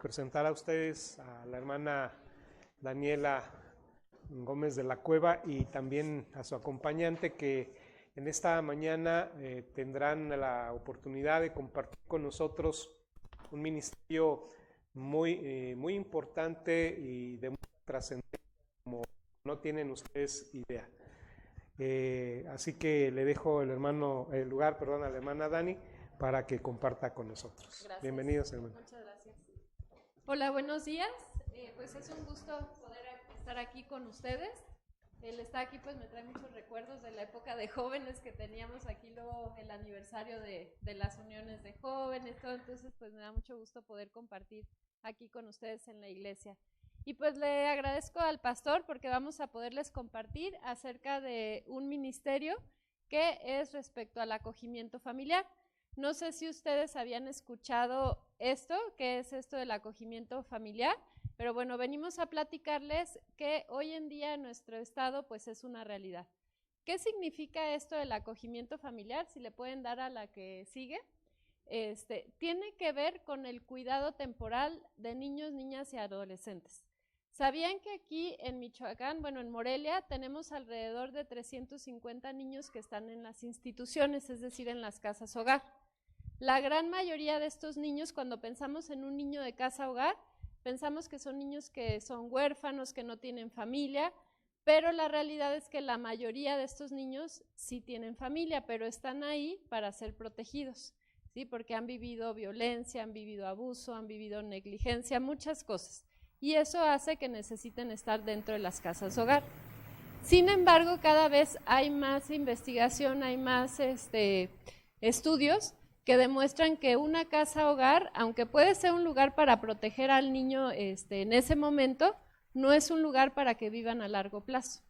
presentar a ustedes a la hermana Daniela Gómez de la Cueva y también a su acompañante, que en esta mañana tendrán la oportunidad de compartir con nosotros un ministerio muy importante y de mucha trascendencia, como no tienen ustedes idea. Así que le dejo el lugar a la hermana Dani para que comparta con nosotros. Gracias. Bienvenidos, hermano. Muchas gracias. Hola, buenos días. Pues es un gusto poder estar aquí con ustedes. El estar aquí pues me trae muchos recuerdos de la época de jóvenes que teníamos aquí, luego el aniversario de las uniones de jóvenes, todo. Entonces pues me da mucho gusto poder compartir aquí con ustedes en la iglesia. Y pues le agradezco al pastor porque vamos a poderles compartir acerca de un ministerio que es respecto al acogimiento familiar. No sé si ustedes habían escuchado esto, qué es esto del acogimiento familiar, pero bueno, venimos a platicarles que hoy en día en nuestro estado pues es una realidad. ¿Qué significa esto del acogimiento familiar? Si le pueden dar a la que sigue. Tiene que ver con el cuidado temporal de niños, niñas y adolescentes. ¿Sabían que aquí en Michoacán, bueno, en Morelia, tenemos alrededor de 350 niños que están en las instituciones, es decir, en las casas hogar? La gran mayoría de estos niños, cuando pensamos en un niño de casa hogar, pensamos que son niños que son huérfanos, que no tienen familia, pero la realidad es que la mayoría de estos niños sí tienen familia, pero están ahí para ser protegidos, ¿sí? Porque han vivido violencia, han vivido abuso, han vivido negligencia, muchas cosas. Y eso hace que necesiten estar dentro de las casas hogar. Sin embargo, cada vez hay más investigación, hay más estudios que demuestran que una casa hogar, aunque puede ser un lugar para proteger al niño en ese momento, no es un lugar para que vivan a largo plazo.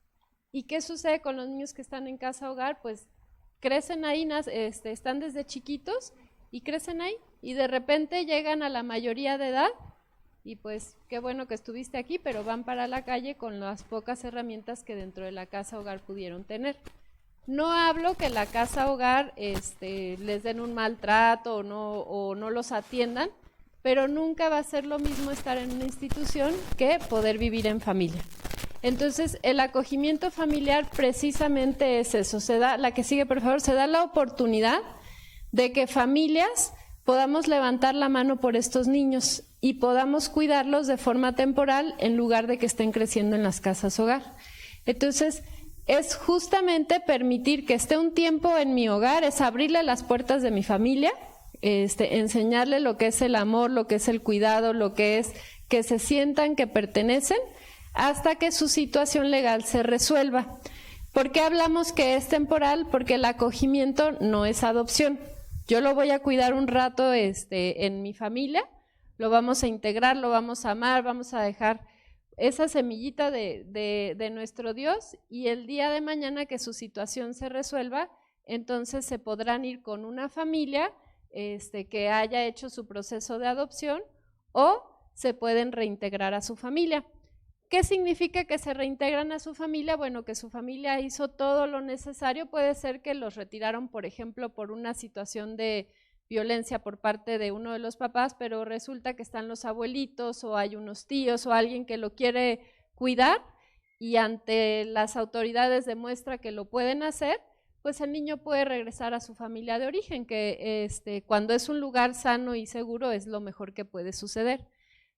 ¿Y qué sucede con los niños que están en casa hogar? Pues crecen ahí, están desde chiquitos y crecen ahí, y de repente llegan a la mayoría de edad, y pues qué bueno que estuviste aquí, pero van para la calle con las pocas herramientas que dentro de la casa hogar pudieron tener. No hablo que la casa hogar les den un maltrato o no los atiendan, pero nunca va a ser lo mismo estar en una institución que poder vivir en familia. Entonces, el acogimiento familiar precisamente es eso. La que sigue, por favor, se da la oportunidad de que familias podamos levantar la mano por estos niños y podamos cuidarlos de forma temporal en lugar de que estén creciendo en las casas hogar. Entonces, es justamente permitir que esté un tiempo en mi hogar, es abrirle las puertas de mi familia, enseñarle lo que es el amor, lo que es el cuidado, lo que es que se sientan que pertenecen, hasta que su situación legal se resuelva. ¿Por qué hablamos que es temporal? Porque el acogimiento no es adopción. Yo lo voy a cuidar un rato en mi familia, lo vamos a integrar, lo vamos a amar, vamos a dejar esa semillita de nuestro Dios, y el día de mañana que su situación se resuelva, entonces se podrán ir con una familia que haya hecho su proceso de adopción, o se pueden reintegrar a su familia. ¿Qué significa que se reintegran a su familia? Bueno, que su familia hizo todo lo necesario. Puede ser que los retiraron, por ejemplo, por una situación de violencia por parte de uno de los papás, pero resulta que están los abuelitos o hay unos tíos o alguien que lo quiere cuidar, y ante las autoridades demuestra que lo pueden hacer, pues el niño puede regresar a su familia de origen, que cuando es un lugar sano y seguro es lo mejor que puede suceder.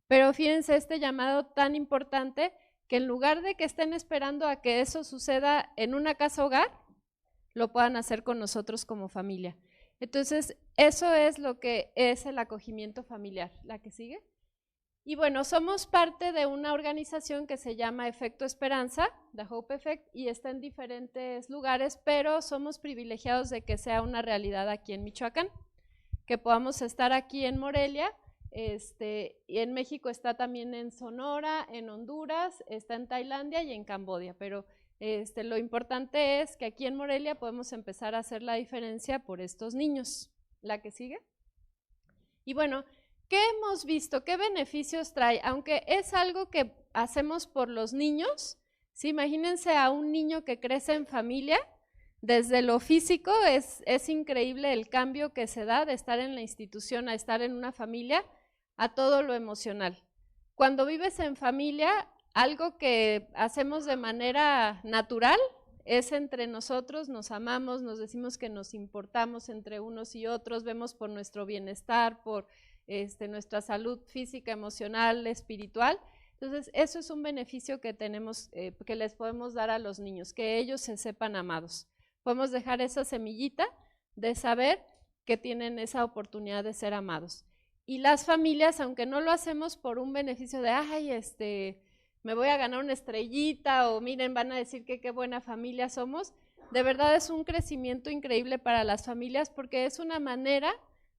Pero fíjense este llamado tan importante, que en lugar de que estén esperando a que eso suceda en una casa hogar, lo puedan hacer con nosotros como familia. Entonces, eso es lo que es el acogimiento familiar. ¿La que sigue? Y bueno, somos parte de una organización que se llama Efecto Esperanza, The Hope Effect, y está en diferentes lugares, pero somos privilegiados de que sea una realidad aquí en Michoacán, que podamos estar aquí en Morelia, y en México está también en Sonora, en Honduras, está en Tailandia y en Camboya, pero lo importante es que aquí en Morelia podemos empezar a hacer la diferencia por estos niños. ¿La que sigue? Y bueno, ¿qué hemos visto? ¿Qué beneficios trae? Aunque es algo que hacemos por los niños, ¿sí? Imagínense a un niño que crece en familia, desde lo físico es increíble el cambio que se da de estar en la institución a estar en una familia, a todo lo emocional. Cuando vives en familia, algo que hacemos de manera natural es entre nosotros, nos amamos, nos decimos que nos importamos entre unos y otros, vemos por nuestro bienestar, por nuestra salud física, emocional, espiritual. Entonces, eso es un beneficio que tenemos, que les podemos dar a los niños, que ellos se sepan amados. Podemos dejar esa semillita de saber que tienen esa oportunidad de ser amados. Y las familias, aunque no lo hacemos por un beneficio de, ay, me voy a ganar una estrellita, o miren, van a decir que qué buena familia somos, de verdad es un crecimiento increíble para las familias, porque es una manera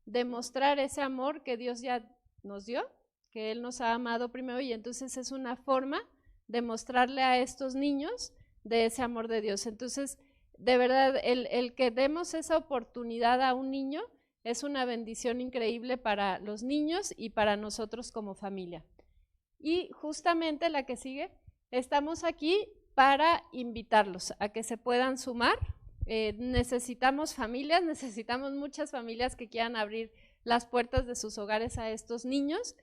de mostrar ese amor que Dios ya nos dio, que Él nos ha amado primero, y entonces es una forma de mostrarle a estos niños de ese amor de Dios. Entonces, de verdad, el que demos esa oportunidad a un niño es una bendición increíble para los niños y para nosotros como familia. Y justamente la que sigue, estamos aquí para invitarlos a que se puedan sumar. Necesitamos familias, necesitamos muchas familias que quieran abrir las puertas de sus hogares a estos niños,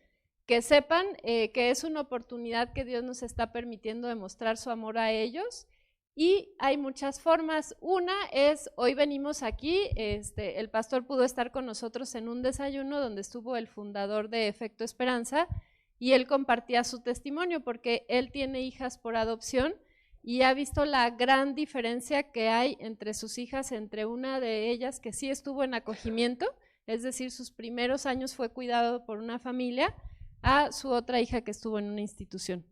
que sepan que es una oportunidad que Dios nos está permitiendo demostrar su amor a ellos. Y hay muchas formas. Una es, hoy venimos aquí, el pastor pudo estar con nosotros en un desayuno donde estuvo el fundador de Efecto Esperanza, y él compartía su testimonio porque él tiene hijas por adopción y ha visto la gran diferencia que hay entre sus hijas, entre una de ellas que sí estuvo en acogimiento, es decir, sus primeros años fue cuidado por una familia, a su otra hija que estuvo en una institución.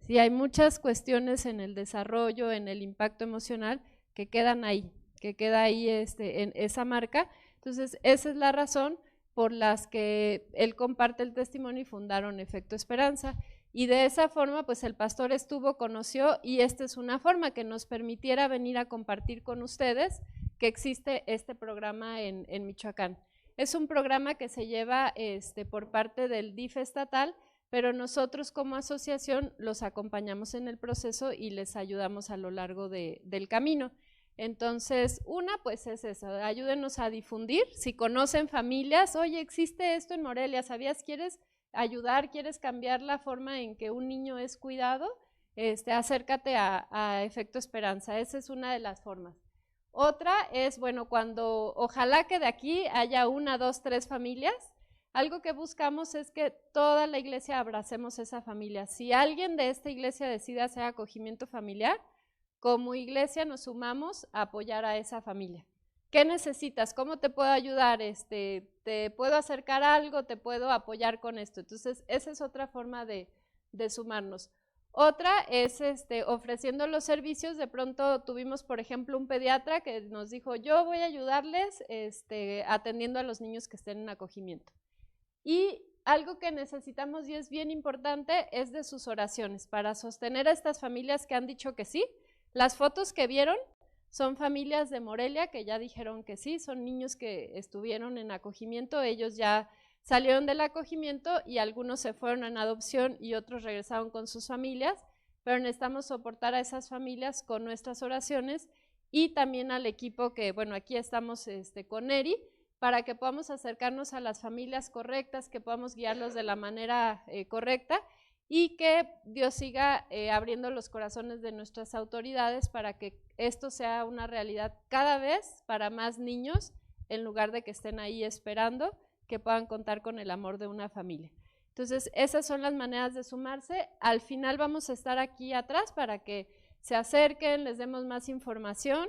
Sí, hay muchas cuestiones en el desarrollo, en el impacto emocional que quedan ahí, que queda ahí en esa marca. Entonces, esa es la razón por las que él comparte el testimonio y fundaron Efecto Esperanza. Y de esa forma, pues el pastor estuvo, conoció, y esta es una forma que nos permitiera venir a compartir con ustedes que existe este programa en Michoacán. Es un programa que se lleva por parte del DIF estatal, pero nosotros como asociación los acompañamos en el proceso y les ayudamos a lo largo del camino. Entonces, una pues es eso, ayúdenos a difundir, si conocen familias, oye, existe esto en Morelia, ¿sabías? ¿Quieres ayudar? ¿Quieres cambiar la forma en que un niño es cuidado? Acércate a Efecto Esperanza, esa es una de las formas. Otra es, bueno, cuando ojalá que de aquí haya 1, 2, 3 familias, algo que buscamos es que toda la iglesia abracemos esa familia. Si alguien de esta iglesia decide hacer acogimiento familiar, como iglesia nos sumamos a apoyar a esa familia. ¿Qué necesitas? ¿Cómo te puedo ayudar? ¿Te puedo acercar algo? ¿Te puedo apoyar con esto? Entonces, esa es otra forma de sumarnos. Otra es ofreciendo los servicios. De pronto tuvimos, por ejemplo, un pediatra que nos dijo, yo voy a ayudarles atendiendo a los niños que estén en acogimiento. Y algo que necesitamos y es bien importante es de sus oraciones para sostener a estas familias que han dicho que sí. Las fotos que vieron son familias de Morelia que ya dijeron que sí, son niños que estuvieron en acogimiento, ellos ya salieron del acogimiento y algunos se fueron en adopción y otros regresaron con sus familias, pero necesitamos soportar a esas familias con nuestras oraciones y también al equipo que, bueno, aquí estamos con Eri, para que podamos acercarnos a las familias correctas, que podamos guiarlos de la manera correcta, y que Dios siga abriendo los corazones de nuestras autoridades para que esto sea una realidad cada vez para más niños, en lugar de que estén ahí esperando, que puedan contar con el amor de una familia. Entonces, esas son las maneras de sumarse. Al final vamos a estar aquí atrás para que se acerquen, les demos más información.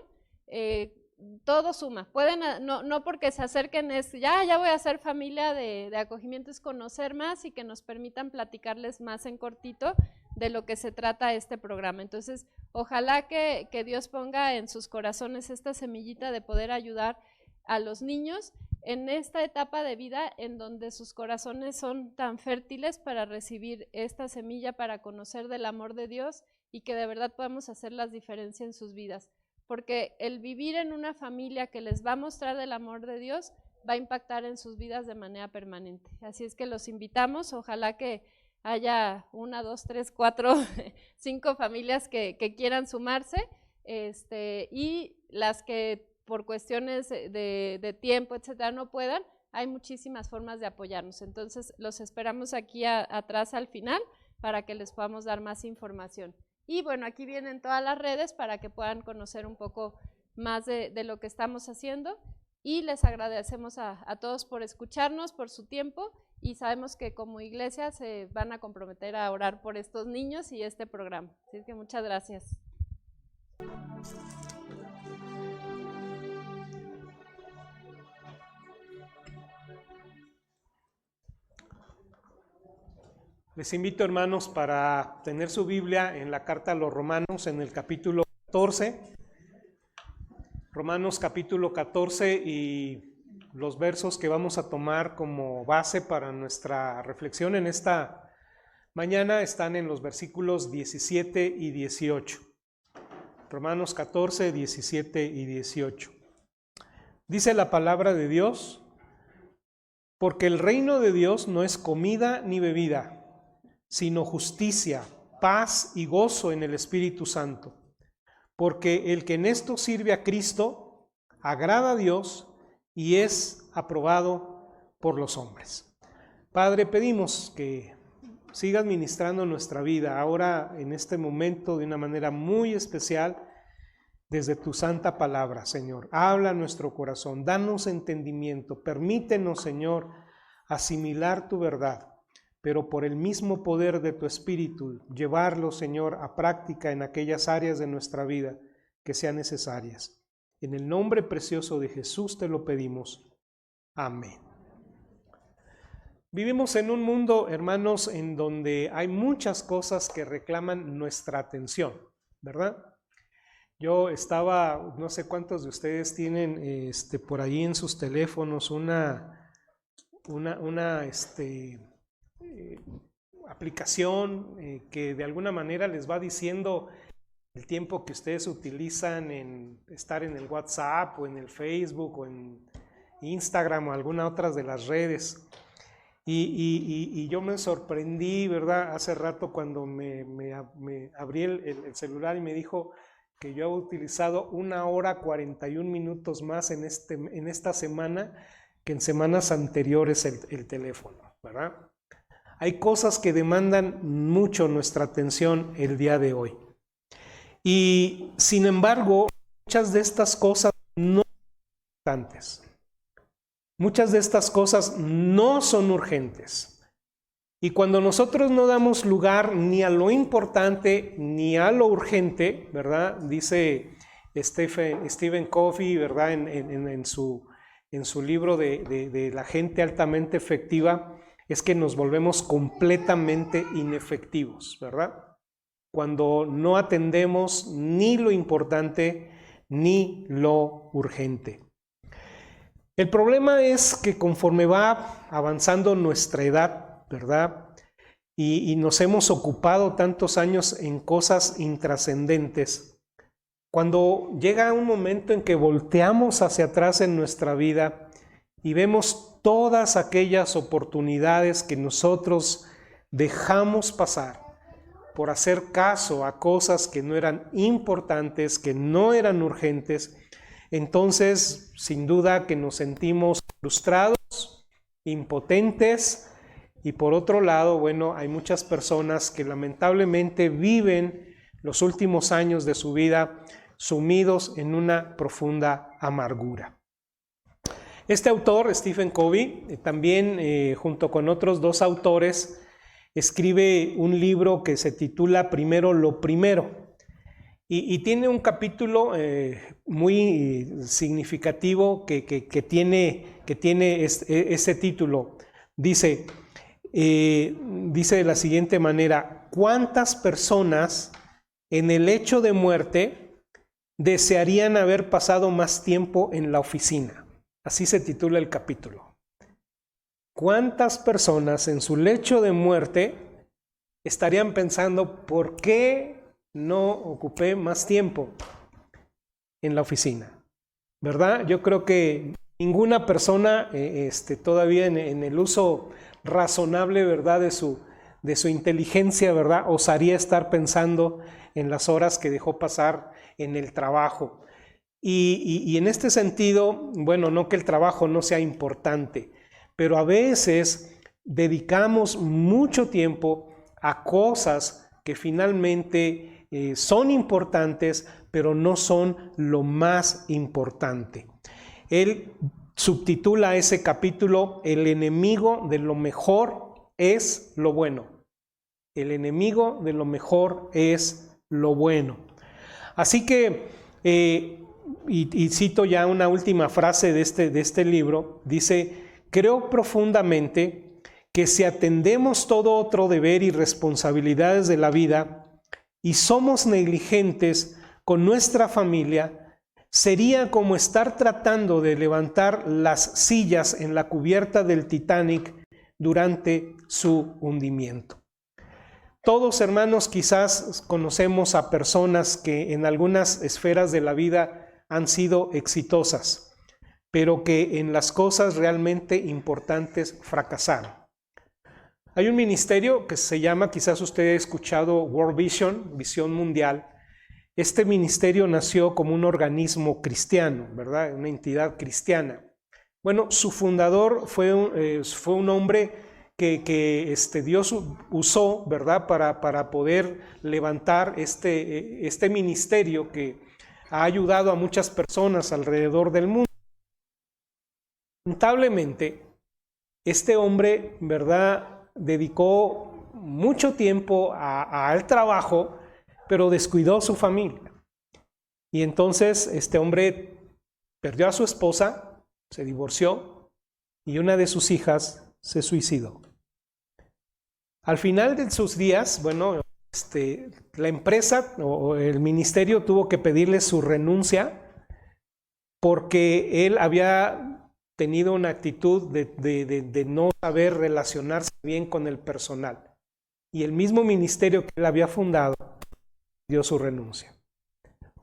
Todo suma. Pueden, no porque se acerquen es, ya voy a ser familia de acogimiento, es conocer más y que nos permitan platicarles más en cortito de lo que se trata este programa. Entonces, ojalá que Dios ponga en sus corazones esta semillita de poder ayudar a los niños en esta etapa de vida en donde sus corazones son tan fértiles para recibir esta semilla, para conocer del amor de Dios y que de verdad podamos hacer las diferencias en sus vidas. Porque el vivir en una familia que les va a mostrar del amor de Dios va a impactar en sus vidas de manera permanente. Así es que los invitamos, ojalá que haya 1, 2, 3, 4, 5 familias que quieran sumarse y las que por cuestiones de tiempo, etcétera, no puedan, hay muchísimas formas de apoyarnos. Entonces, los esperamos aquí atrás al final para que les podamos dar más información. Y bueno, aquí vienen todas las redes para que puedan conocer un poco más de lo que estamos haciendo. Y les agradecemos a todos por escucharnos, por su tiempo, y sabemos que como iglesia se van a comprometer a orar por estos niños y este programa. Así que muchas gracias. Les invito, hermanos, para tener su Biblia en la carta a los Romanos, en el capítulo 14. Romanos capítulo 14, y los versos que vamos a tomar como base para nuestra reflexión en esta mañana están en los versículos 17 y 18. Romanos 14, 17 y 18. Dice la palabra de Dios: porque el reino de Dios no es comida ni bebida, sino justicia, paz y gozo en el Espíritu Santo. Porque el que en esto sirve a Cristo agrada a Dios y es aprobado por los hombres. Padre, pedimos que sigas ministrando nuestra vida ahora en este momento de una manera muy especial desde tu santa palabra, Señor. Habla a nuestro corazón, danos entendimiento, permítenos, Señor, asimilar tu verdad, pero por el mismo poder de tu Espíritu, llevarlo, Señor, a práctica en aquellas áreas de nuestra vida que sean necesarias. En el nombre precioso de Jesús te lo pedimos. Amén. Vivimos en un mundo, hermanos, en donde hay muchas cosas que reclaman nuestra atención, ¿verdad? Yo estaba, no sé cuántos de ustedes tienen por ahí en sus teléfonos una aplicación que de alguna manera les va diciendo el tiempo que ustedes utilizan en estar en el WhatsApp o en el Facebook o en Instagram o alguna otra de las redes. Y yo me sorprendí, ¿verdad? Hace rato cuando me abrí el celular y me dijo que yo he utilizado 1 hora 41 minutos más en esta semana que en semanas anteriores el teléfono, ¿verdad? Hay cosas que demandan mucho nuestra atención el día de hoy. Y sin embargo, muchas de estas cosas no son importantes. Muchas de estas cosas no son urgentes. Y cuando nosotros no damos lugar ni a lo importante ni a lo urgente, ¿verdad? Dice Stephen Covey, ¿verdad? En su libro de la gente altamente efectiva, es que nos volvemos completamente inefectivos, ¿verdad? Cuando no atendemos ni lo importante ni lo urgente. El problema es que conforme va avanzando nuestra edad, ¿verdad? Y nos hemos ocupado tantos años en cosas intrascendentes, cuando llega un momento en que volteamos hacia atrás en nuestra vida y vemos todas aquellas oportunidades que nosotros dejamos pasar por hacer caso a cosas que no eran importantes, que no eran urgentes, entonces sin duda que nos sentimos frustrados, impotentes, y por otro lado, bueno, hay muchas personas que lamentablemente viven los últimos años de su vida sumidos en una profunda amargura. Este autor, Stephen Covey, también junto con otros 2 autores, escribe un libro que se titula Primero lo Primero, y tiene un capítulo muy significativo que tiene ese título. Dice de la siguiente manera: ¿cuántas personas en el lecho de muerte desearían haber pasado más tiempo en la oficina? Así se titula el capítulo. ¿Cuántas personas en su lecho de muerte estarían pensando, ¿por qué no ocupé más tiempo en la oficina? ¿Verdad? Yo creo que ninguna persona todavía en el uso razonable, ¿verdad?, de su inteligencia, ¿verdad?, osaría estar pensando en las horas que dejó pasar en el trabajo. Y en este sentido, bueno, no que el trabajo no sea importante, pero a veces dedicamos mucho tiempo a cosas que finalmente son importantes, pero no son lo más importante. Él subtitula ese capítulo: el enemigo de lo mejor es lo bueno. El enemigo de lo mejor es lo bueno. Así que, y cito ya una última frase de este libro, dice: creo profundamente que si atendemos todo otro deber y responsabilidades de la vida y somos negligentes con nuestra familia, sería como estar tratando de levantar las sillas en la cubierta del Titanic durante su hundimiento. Todos, hermanos, quizás conocemos a personas que en algunas esferas de la vida han sido exitosas, pero que en las cosas realmente importantes fracasaron. Hay un ministerio que se llama, quizás usted ha escuchado, World Vision, Visión Mundial. Este ministerio nació como un organismo cristiano, ¿verdad? Una entidad cristiana. Bueno, su fundador fue un hombre que Dios usó, ¿verdad? Para poder levantar este ministerio que ha ayudado a muchas personas alrededor del mundo. Lamentablemente, este hombre, ¿verdad?, dedicó mucho tiempo al trabajo, pero descuidó su familia. Y entonces este hombre perdió a su esposa, se divorció y una de sus hijas se suicidó. Al final de sus días, bueno, la empresa o el ministerio tuvo que pedirle su renuncia porque él había tenido una actitud de no saber relacionarse bien con el personal. Y el mismo ministerio que él había fundado dio su renuncia.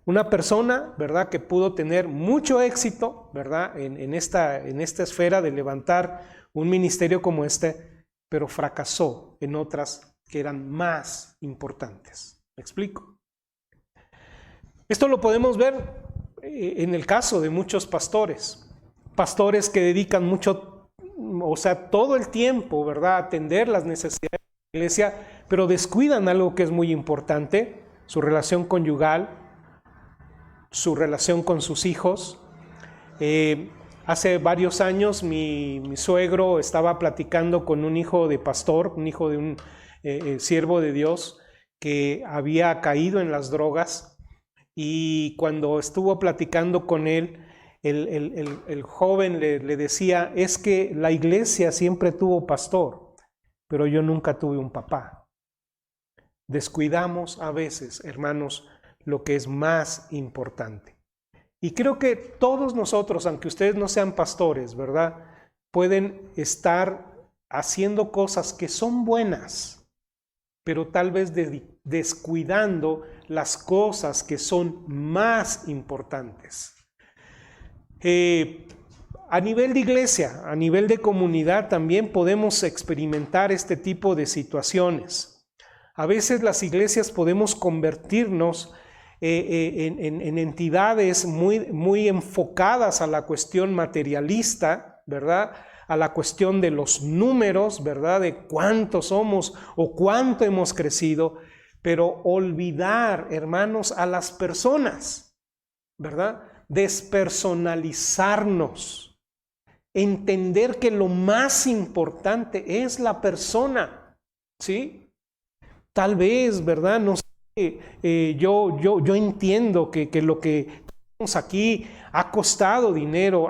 Una persona, ¿verdad?, que pudo tener mucho éxito, ¿verdad?, en esta esfera de levantar un ministerio como este, pero fracasó en otras que eran más importantes. ¿Me explico? Esto lo podemos ver en el caso de muchos pastores que dedican mucho, todo el tiempo, ¿verdad?, a atender las necesidades de la iglesia, pero descuidan algo que es muy importante: su relación conyugal, su relación con sus hijos. Hace varios años mi suegro estaba platicando con un hijo de pastor, un hijo de un siervo de Dios que había caído en las drogas, y cuando estuvo platicando con él, el joven le decía: es que la iglesia siempre tuvo pastor, pero yo nunca tuve un papá. Descuidamos a veces, hermanos, lo que es más importante. Y creo que todos nosotros, aunque ustedes no sean pastores, ¿verdad?, pueden estar haciendo cosas que son buenas, pero tal vez descuidando las cosas que son más importantes. A nivel de iglesia, a nivel de comunidad, también podemos experimentar este tipo de situaciones. A veces las iglesias podemos convertirnos en entidades muy enfocadas a la cuestión materialista, ¿verdad?, a la cuestión de los números, ¿verdad?, de cuántos somos o cuánto hemos crecido, pero olvidar, hermanos, a las personas, ¿verdad?, despersonalizarnos, entender que lo más importante es la persona, ¿sí? Tal vez, ¿verdad?, no sé, yo entiendo que lo que tenemos aquí ha costado dinero,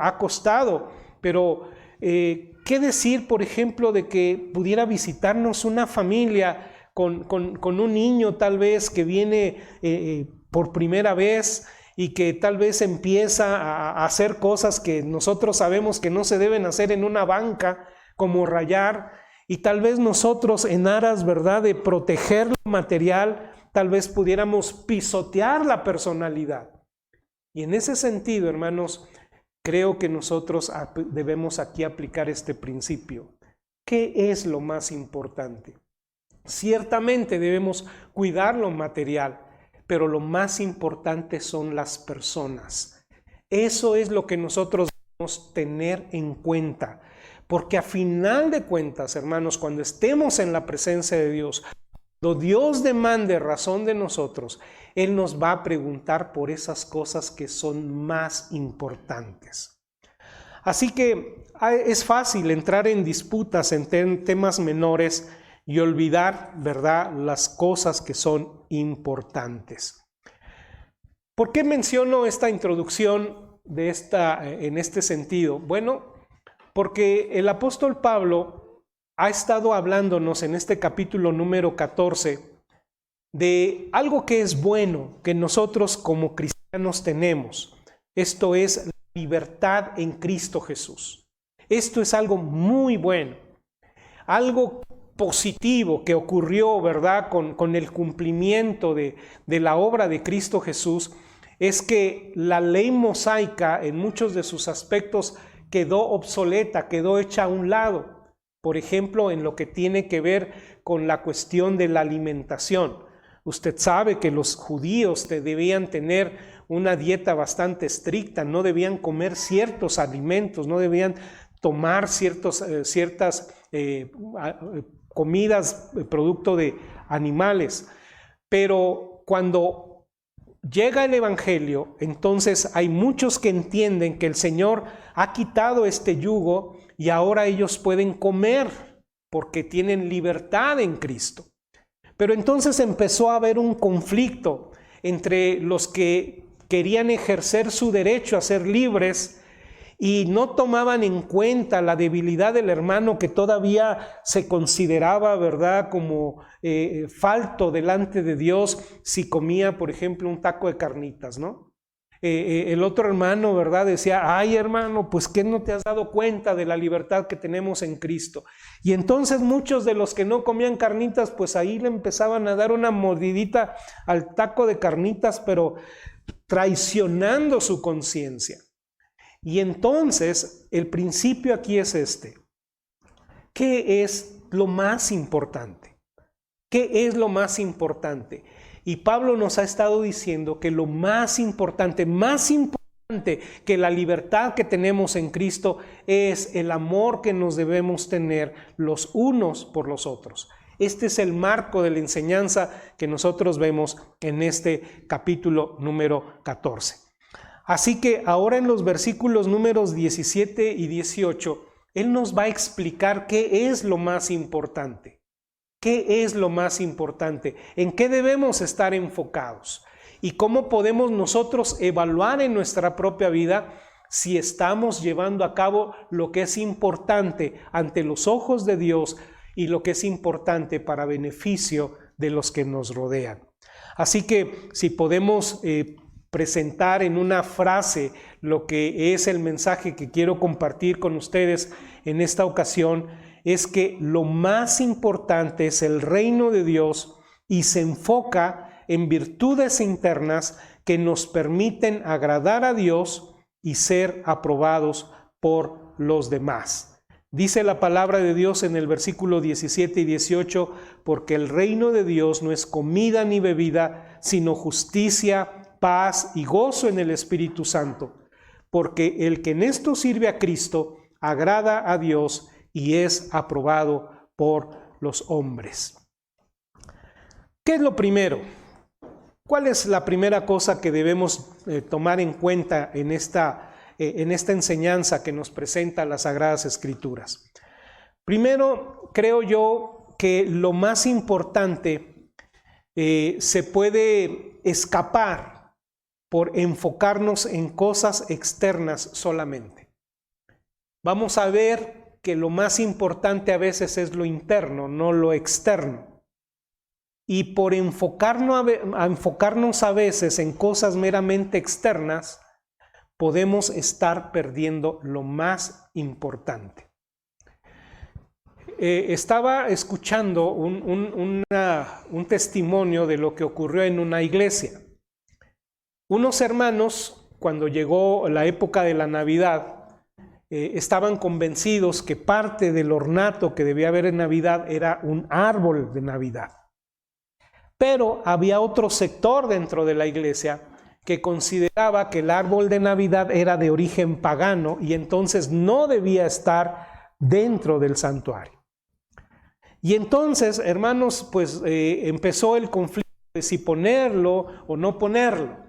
pero ¿qué decir, por ejemplo, de que pudiera visitarnos una familia con un niño tal vez que viene por primera vez y que tal vez empieza a hacer cosas que nosotros sabemos que no se deben hacer en una banca, como rayar, y tal vez nosotros, en aras, ¿verdad?, de proteger lo material, tal vez pudiéramos pisotear la personalidad? Y en ese sentido, hermanos, creo que nosotros debemos aquí aplicar este principio. ¿Qué es lo más importante? Ciertamente debemos cuidar lo material, pero lo más importante son las personas. Eso es lo que nosotros debemos tener en cuenta, Porque a final de cuentas, hermanos, cuando estemos en la presencia de Dios, cuando Dios demande razón de nosotros, Él nos va a preguntar por esas cosas que son más importantes. Así que es fácil entrar en disputas en temas menores y olvidar, ¿verdad?, las cosas que son importantes. ¿Por qué menciono esta introducción en este sentido? Bueno, porque el apóstol Pablo ha estado hablándonos en este capítulo número 14 de algo que es bueno, que nosotros como cristianos tenemos. Esto es la libertad en Cristo Jesús. Esto es algo muy bueno, algo positivo que ocurrió, ¿verdad?, con el cumplimiento de la obra de Cristo Jesús, es que la ley mosaica en muchos de sus aspectos quedó obsoleta, quedó hecha a un lado. Por ejemplo, en lo que tiene que ver con la cuestión de la alimentación. Usted sabe que los judíos debían tener una dieta bastante estricta, no debían comer ciertos alimentos, no debían tomar ciertas comidas producto de animales. Pero cuando llega el Evangelio, entonces hay muchos que entienden que el Señor ha quitado este yugo y ahora ellos pueden comer porque tienen libertad en Cristo. Pero entonces empezó a haber un conflicto entre los que querían ejercer su derecho a ser libres y no tomaban en cuenta la debilidad del hermano que todavía se consideraba, ¿verdad?, como falto delante de Dios si comía, por ejemplo, un taco de carnitas, ¿no? El otro hermano, ¿verdad?, decía, ay hermano, pues ¿qué no te has dado cuenta de la libertad que tenemos en Cristo? Y entonces muchos de los que no comían carnitas, pues ahí le empezaban a dar una mordidita al taco de carnitas, pero traicionando su conciencia. Y entonces el principio aquí es este. ¿Qué es lo más importante? ¿Qué es lo más importante? Y Pablo nos ha estado diciendo que lo más importante que la libertad que tenemos en Cristo es el amor que nos debemos tener los unos por los otros. Este es el marco de la enseñanza que nosotros vemos en este capítulo número 14. Así que ahora en los versículos números 17 y 18, Él nos va a explicar qué es lo más importante. ¿Qué es lo más importante? ¿En qué debemos estar enfocados? ¿Y cómo podemos nosotros evaluar en nuestra propia vida si estamos llevando a cabo lo que es importante ante los ojos de Dios y lo que es importante para beneficio de los que nos rodean? Así que si podemos presentar en una frase lo que es el mensaje que quiero compartir con ustedes en esta ocasión, es que lo más importante es el reino de Dios y se enfoca en virtudes internas que nos permiten agradar a Dios y ser aprobados por los demás. Dice la palabra de Dios en el versículo 17 y 18, porque el reino de Dios no es comida ni bebida, sino justicia, paz y gozo en el Espíritu Santo, porque el que en esto sirve a Cristo agrada a Dios y es aprobado por los hombres. ¿Qué es lo primero? ¿Cuál es la primera cosa que debemos tomar en cuenta en esta enseñanza que nos presenta las Sagradas Escrituras? Primero, creo yo que lo más importante se puede escapar por enfocarnos en cosas externas solamente. Vamos a ver que lo más importante a veces es lo interno, no lo externo. Y por enfocarnos a veces en cosas meramente externas, podemos estar perdiendo lo más importante. Estaba escuchando un testimonio de lo que ocurrió en una iglesia. Unos hermanos, cuando llegó la época de la Navidad, estaban convencidos que parte del ornato que debía haber en Navidad era un árbol de Navidad. Pero había otro sector dentro de la iglesia que consideraba que el árbol de Navidad era de origen pagano y entonces no debía estar dentro del santuario. Y entonces, hermanos, pues empezó el conflicto de si ponerlo o no ponerlo.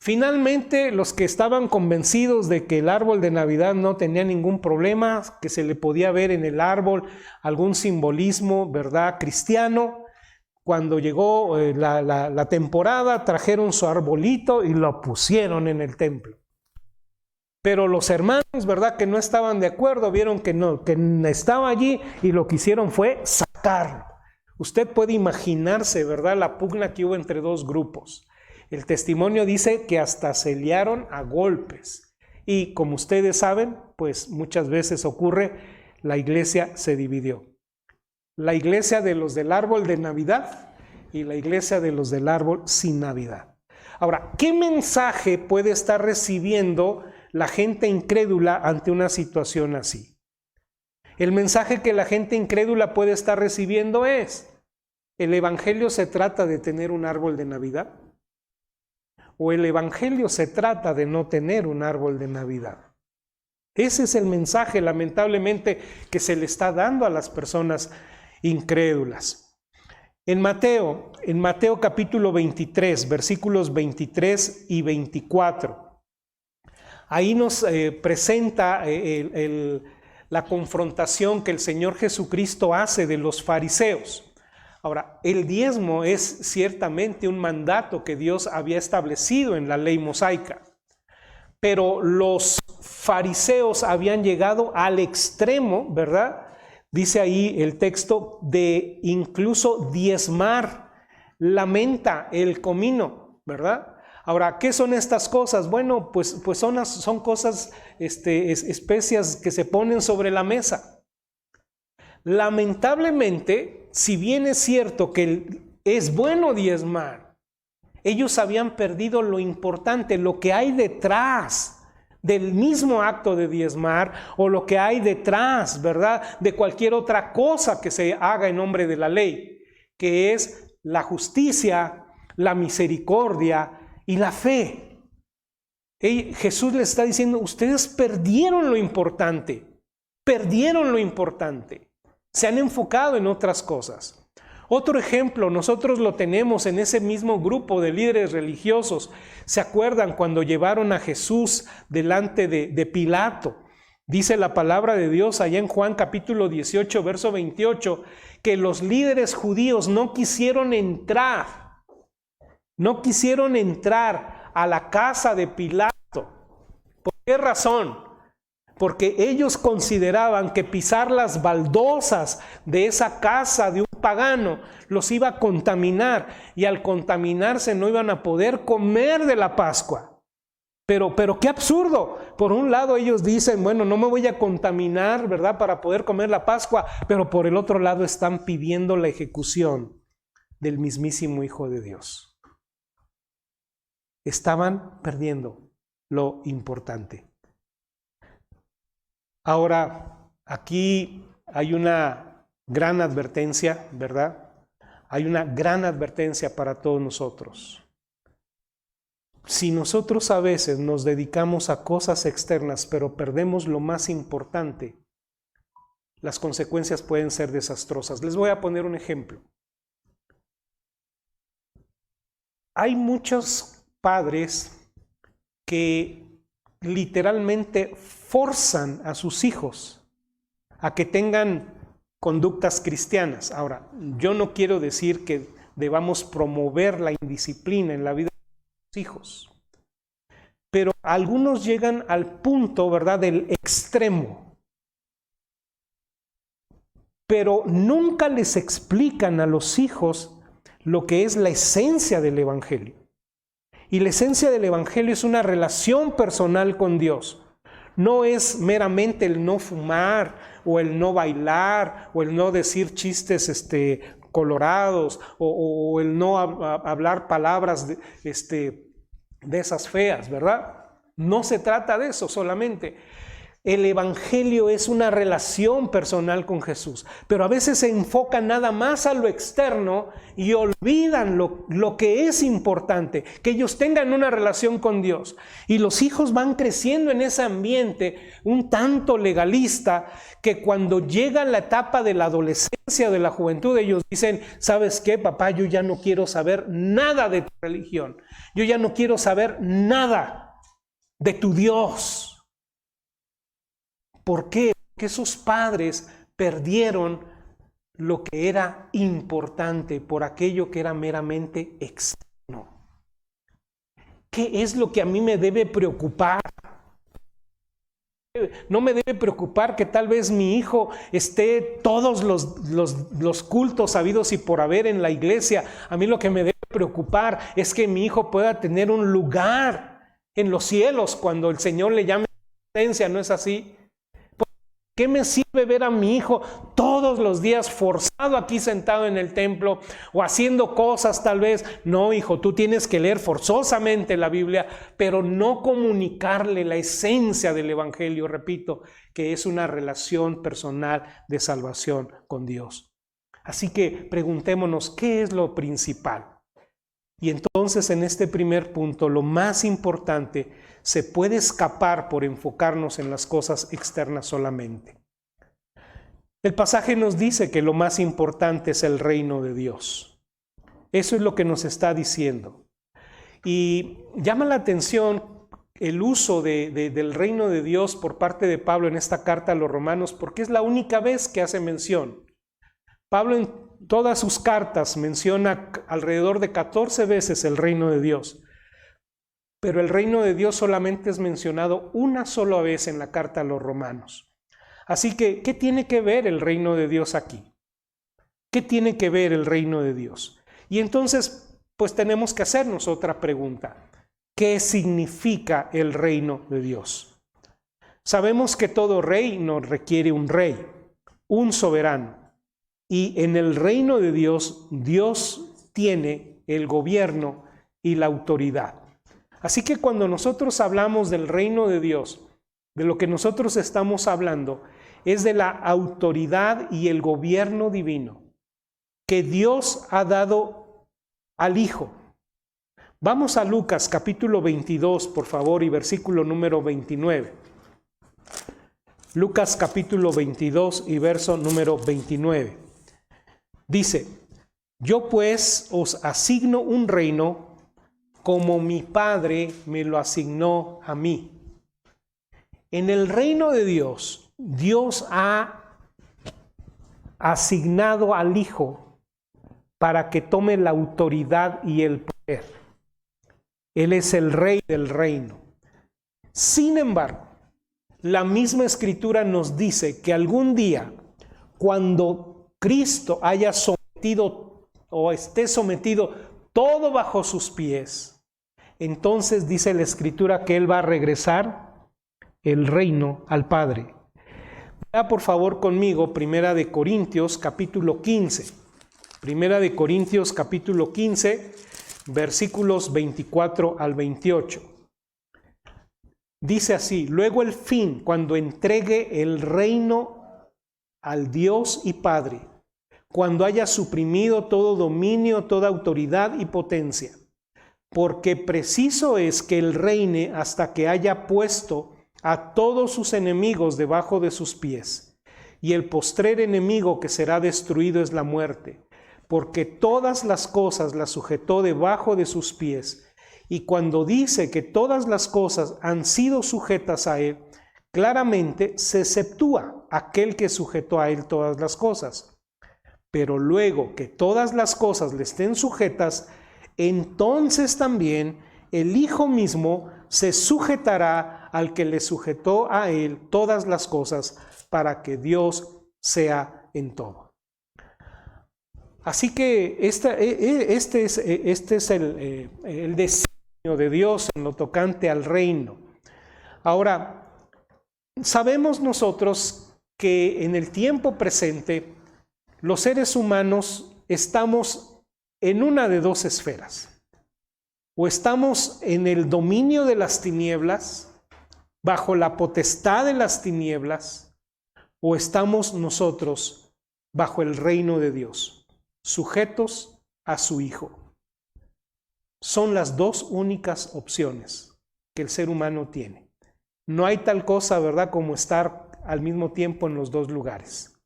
Finalmente, los que estaban convencidos de que el árbol de Navidad no tenía ningún problema, que se le podía ver en el árbol algún simbolismo, ¿verdad?, cristiano, cuando llegó la temporada, trajeron su arbolito y lo pusieron en el templo. Pero los hermanos, ¿verdad?, que no estaban de acuerdo, vieron que no, que estaba allí y lo que hicieron fue sacarlo. Usted puede imaginarse, ¿verdad?, la pugna que hubo entre dos grupos. El testimonio dice que hasta se liaron a golpes. Y como ustedes saben, pues muchas veces ocurre, la iglesia se dividió. La iglesia de los del árbol de Navidad y la iglesia de los del árbol sin Navidad. Ahora, ¿qué mensaje puede estar recibiendo la gente incrédula ante una situación así? El mensaje que la gente incrédula puede estar recibiendo es: ¿el evangelio se trata de tener un árbol de Navidad? ¿O el evangelio se trata de no tener un árbol de Navidad? Ese es el mensaje, lamentablemente, que se le está dando a las personas incrédulas. En Mateo capítulo 23, versículos 23 y 24, ahí nos presenta la confrontación que el Señor Jesucristo hace de los fariseos. Ahora, el diezmo es ciertamente un mandato que Dios había establecido en la ley mosaica, pero los fariseos habían llegado al extremo, ¿verdad? Dice ahí el texto, de incluso diezmar la menta, el comino, ¿verdad? Ahora, ¿qué son estas cosas? Bueno, pues son cosas, especias que se ponen sobre la mesa. Lamentablemente, si bien es cierto que es bueno diezmar, ellos habían perdido lo importante, lo que hay detrás del mismo acto de diezmar, o lo que hay detrás, ¿verdad?, de cualquier otra cosa que se haga en nombre de la ley, que es la justicia, la misericordia y la fe. Jesús les está diciendo: ustedes perdieron lo importante, se han enfocado en otras cosas. Otro ejemplo, nosotros lo tenemos en ese mismo grupo de líderes religiosos. ¿Se acuerdan cuando llevaron a Jesús delante de Pilato? Dice la palabra de Dios allá en Juan capítulo 18, verso 28, que los líderes judíos no quisieron entrar a la casa de Pilato. ¿Por qué razón? Porque ellos consideraban que pisar las baldosas de esa casa de un pagano los iba a contaminar, y al contaminarse no iban a poder comer de la Pascua. Pero qué absurdo. Por un lado ellos dicen: bueno, no me voy a contaminar, ¿verdad?, para poder comer la Pascua, pero por el otro lado están pidiendo la ejecución del mismísimo Hijo de Dios. Estaban perdiendo lo importante. Ahora, aquí hay una gran advertencia, ¿verdad? Hay una gran advertencia para todos nosotros. Si nosotros a veces nos dedicamos a cosas externas, pero perdemos lo más importante, las consecuencias pueden ser desastrosas. Les voy a poner un ejemplo. Hay muchos padres que literalmente forzan a sus hijos a que tengan conductas cristianas. Ahora, yo no quiero decir que debamos promover la indisciplina en la vida de sus hijos, pero algunos llegan al punto, ¿verdad?, del extremo, pero nunca les explican a los hijos lo que es la esencia del evangelio. Y la esencia del evangelio es una relación personal con Dios. No es meramente el no fumar, o el no bailar, o el no decir chistes colorados, o el no hablar palabras de esas feas, ¿verdad? No se trata de eso solamente. El evangelio es una relación personal con Jesús, pero a veces se enfocan nada más a lo externo y olvidan lo que es importante, que ellos tengan una relación con Dios. Y los hijos van creciendo en ese ambiente un tanto legalista, que cuando llega la etapa de la adolescencia, de la juventud, ellos dicen: ¿sabes qué, papá? Yo ya no quiero saber nada de tu religión, yo ya no quiero saber nada de tu Dios. ¿Por qué? Porque sus padres perdieron lo que era importante por aquello que era meramente externo. ¿Qué es lo que a mí me debe preocupar? No me debe preocupar que tal vez mi hijo esté todos los cultos habidos y por haber en la iglesia. A mí lo que me debe preocupar es que mi hijo pueda tener un lugar en los cielos cuando el Señor le llame a su presencia, ¿no es así? ¿Qué me sirve ver a mi hijo todos los días forzado aquí sentado en el templo o haciendo cosas tal vez? No, hijo, tú tienes que leer forzosamente la Biblia, pero no comunicarle la esencia del evangelio, repito, que es una relación personal de salvación con Dios. Así que preguntémonos, ¿qué es lo principal? Y entonces en este primer punto, lo más importante se puede escapar por enfocarnos en las cosas externas solamente. El pasaje nos dice que lo más importante es el reino de Dios. Eso es lo que nos está diciendo. Y llama la atención el uso del reino de Dios por parte de Pablo en esta carta a los Romanos, porque es la única vez que hace mención. Pablo en todas sus cartas menciona alrededor de 14 veces el reino de Dios. Pero el reino de Dios solamente es mencionado una sola vez en la carta a los Romanos. Así que, ¿qué tiene que ver el reino de Dios aquí? ¿Qué tiene que ver el reino de Dios? Y entonces, pues tenemos que hacernos otra pregunta. ¿Qué significa el reino de Dios? Sabemos que todo reino requiere un rey, un soberano. Y en el reino de Dios, Dios tiene el gobierno y la autoridad. Así que cuando nosotros hablamos del reino de Dios, de lo que nosotros estamos hablando es de la autoridad y el gobierno divino que Dios ha dado al Hijo. Vamos a Lucas capítulo 22, por favor, y versículo número 29. Lucas capítulo 22 y verso número 29. Dice: yo pues os asigno un reino como mi Padre me lo asignó a mí. En el reino de Dios, Dios ha asignado al Hijo para que tome la autoridad y el poder. Él es el Rey del reino. Sin embargo, la misma Escritura nos dice que algún día, cuando Cristo haya sometido o esté sometido todo bajo sus pies, entonces dice la Escritura que Él va a regresar el reino al Padre. Vea por favor conmigo Primera de Corintios capítulo 15. Primera de Corintios capítulo 15, versículos 24 al 28. Dice así: luego el fin, cuando entregue el reino al Dios y Padre, cuando haya suprimido todo dominio, toda autoridad y potencia, porque preciso es que Él reine hasta que haya puesto a todos sus enemigos debajo de sus pies. Y el postrer enemigo que será destruido es la muerte, porque todas las cosas las sujetó debajo de sus pies. Y cuando dice que todas las cosas han sido sujetas a Él, claramente se exceptúa aquel que sujetó a Él todas las cosas. Pero luego que todas las cosas le estén sujetas, entonces también el Hijo mismo se sujetará al que le sujetó a Él todas las cosas, para que Dios sea en todo. Así que este es el designio de Dios en lo tocante al reino. Ahora, sabemos nosotros que en el tiempo presente los seres humanos estamos en una de dos esferas. O estamos en el dominio de las tinieblas bajo la potestad de las tinieblas o estamos nosotros bajo el reino de Dios, sujetos a su Hijo? Son las dos únicas opciones que el ser humano tiene. No hay tal cosa, ¿verdad?, como estar al mismo tiempo en los dos lugares.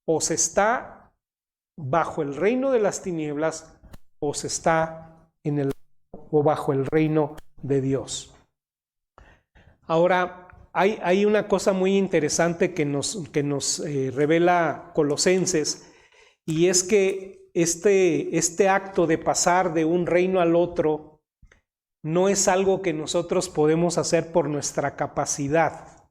O se está bajo el reino de las tinieblas o se está o bajo el reino de Dios. Ahora, hay una cosa muy interesante que nos revela Colosenses, y es que este acto de pasar de un reino al otro no es algo que nosotros podemos hacer por nuestra capacidad.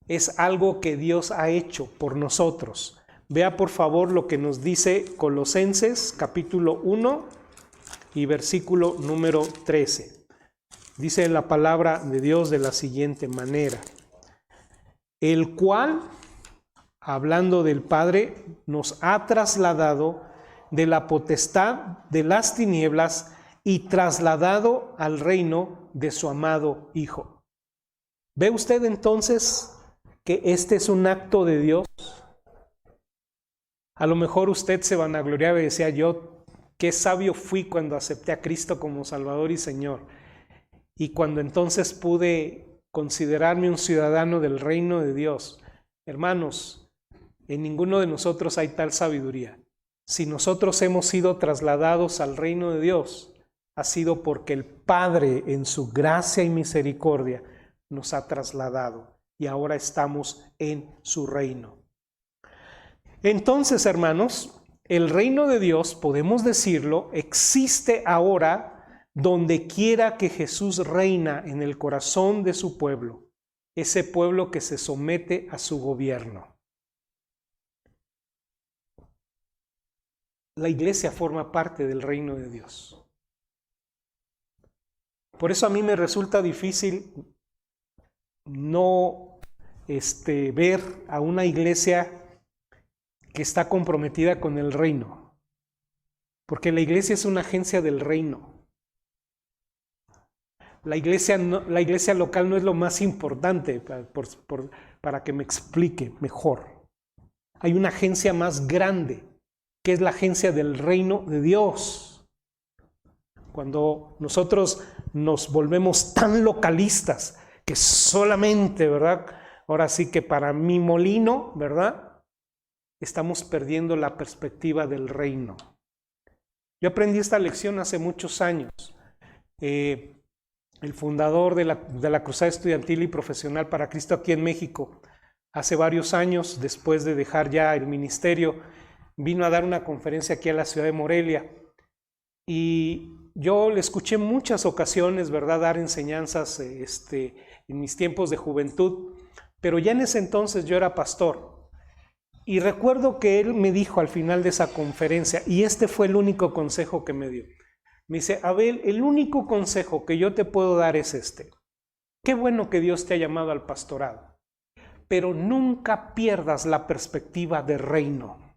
Es algo que Dios ha hecho por nosotros. Vea por favor lo que nos dice Colosenses capítulo 1 y versículo número 13. Dice la palabra de Dios de la siguiente manera: el cual, hablando del Padre, nos ha trasladado de la potestad de las tinieblas y trasladado al reino de su amado Hijo. ¿Ve usted entonces que este es un acto de Dios? A lo mejor usted se vanagloriaba y decía: yo qué sabio fui cuando acepté a Cristo como Salvador y Señor, y cuando entonces pude considerarme un ciudadano del reino de Dios. Hermanos, en ninguno de nosotros hay tal sabiduría. Si nosotros hemos sido trasladados al reino de Dios, ha sido porque el Padre, en su gracia y misericordia, nos ha trasladado y ahora estamos en su reino. Entonces, hermanos, el reino de Dios, podemos decirlo, existe ahora donde quiera que Jesús reina en el corazón de su pueblo, ese pueblo que se somete a su gobierno. La iglesia forma parte del reino de Dios. Por eso a mí me resulta difícil no ver a una iglesia que está comprometida con el reino, porque la iglesia es una agencia del reino. La iglesia local no es lo más importante, para que me explique mejor. Hay una agencia más grande, que es la agencia del reino de Dios. Cuando nosotros nos volvemos tan localistas que solamente, ¿verdad?, ahora sí que para mi molino, ¿verdad?, estamos perdiendo la perspectiva del reino. Yo aprendí esta lección hace muchos años. El fundador de la Cruzada Estudiantil y Profesional para Cristo aquí en México, hace varios años, después de dejar ya el ministerio, vino a dar una conferencia aquí a la ciudad de Morelia. Y yo le escuché en muchas ocasiones, ¿verdad?, dar enseñanzas en mis tiempos de juventud, pero ya en ese entonces yo era pastor. Y recuerdo que él me dijo al final de esa conferencia, y este fue el único consejo que me dio. Me dice: Abel, el único consejo que yo te puedo dar es este. Qué bueno que Dios te ha llamado al pastorado, pero nunca pierdas la perspectiva de reino.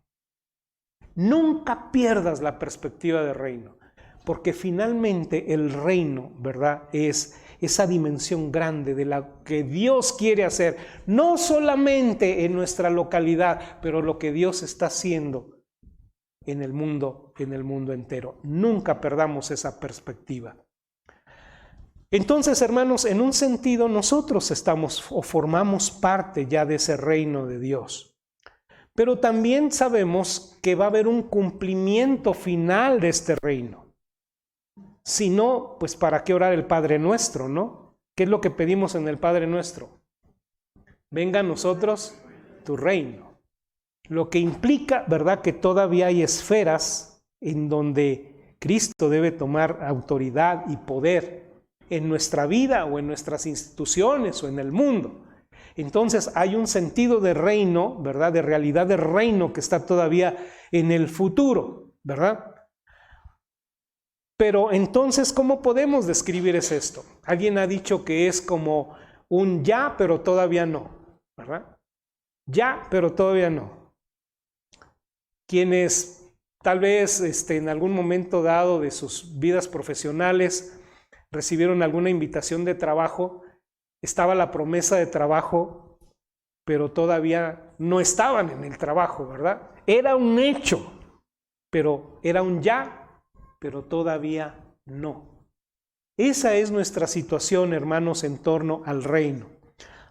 Nunca pierdas la perspectiva de reino, porque finalmente el reino, ¿verdad?, es esa dimensión grande de la que Dios quiere hacer, no solamente en nuestra localidad, pero lo que Dios está haciendo en el mundo entero. Nunca perdamos esa perspectiva. Entonces, hermanos, en un sentido nosotros estamos o formamos parte ya de ese reino de Dios. Pero también sabemos que va a haber un cumplimiento final de este reino. Si no, pues ¿para qué orar el Padre Nuestro, no? ¿Qué es lo que pedimos en el Padre Nuestro? Venga a nosotros tu reino. Lo que implica, ¿verdad?, que todavía hay esferas en donde Cristo debe tomar autoridad y poder en nuestra vida o en nuestras instituciones o en el mundo. Entonces hay un sentido de reino, ¿verdad?, de realidad de reino que está todavía en el futuro, ¿verdad? Pero entonces, ¿cómo podemos describir esto? Alguien ha dicho que es como un ya, pero todavía no, ¿verdad? Ya, pero todavía no. Quienes tal vez en algún momento dado de sus vidas profesionales recibieron alguna invitación de trabajo, estaba la promesa de trabajo, pero todavía no estaban en el trabajo, ¿verdad? Era un hecho, pero era un ya, pero todavía no. Esa es nuestra situación, hermanos, en torno al reino.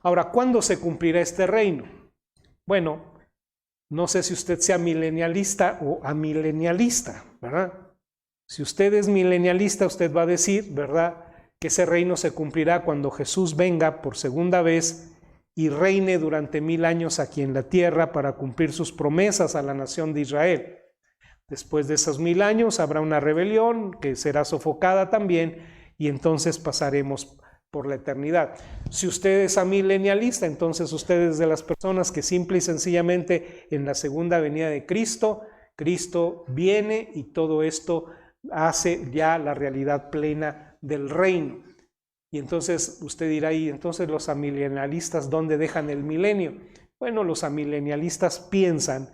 Ahora, ¿cuándo se cumplirá este reino? Bueno, no sé si usted sea milenialista o amilenialista, ¿verdad? Si usted es milenialista, usted va a decir, ¿verdad?, que ese reino se cumplirá cuando Jesús venga por segunda vez y reine durante 1000 años aquí en la tierra para cumplir sus promesas a la nación de Israel. Después de esos 1000 años habrá una rebelión que será sofocada también y entonces pasaremos por la eternidad. Si usted es amilenialista, entonces usted es de las personas que simple y sencillamente en la segunda venida de Cristo, Cristo viene y todo esto hace ya la realidad plena del reino. Y entonces usted dirá, ¿y entonces los amilenialistas dónde dejan el milenio? Bueno, los amilenialistas piensan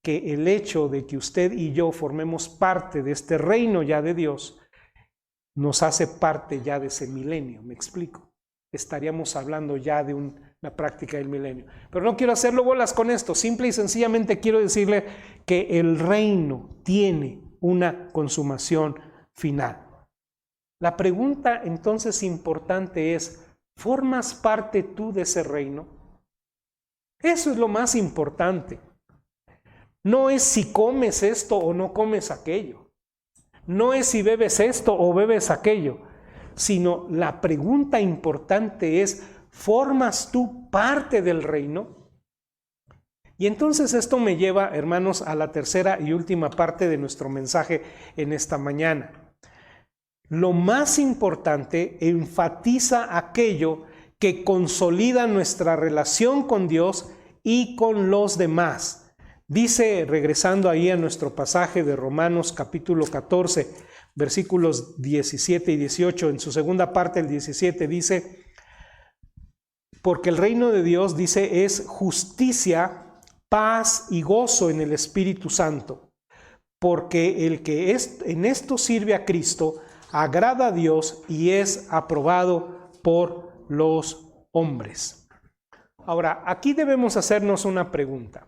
que el hecho de que usted y yo formemos parte de este reino ya de Dios nos hace parte ya de ese milenio. ¿Me explico? Estaríamos hablando ya de una práctica del milenio. Pero no quiero hacerlo bolas con esto. Simple y sencillamente quiero decirle que el reino tiene una consumación final. La pregunta entonces importante es, ¿formas parte tú de ese reino? Eso es lo más importante. No es si comes esto o no comes aquello. No es si bebes esto o bebes aquello. Sino la pregunta importante es, ¿formas tú parte del reino? Y entonces esto me lleva, hermanos, a la tercera y última parte de nuestro mensaje en esta mañana. Lo más importante, enfatiza aquello que consolida nuestra relación con Dios y con los demás. Dice, regresando ahí a nuestro pasaje de Romanos capítulo 14, versículos 17 y 18, en su segunda parte, el 17, dice, porque el reino de Dios, dice, es justicia, paz y gozo en el Espíritu Santo, porque el que en esto sirve a Cristo, agrada a Dios y es aprobado por los hombres. Ahora, aquí debemos hacernos una pregunta.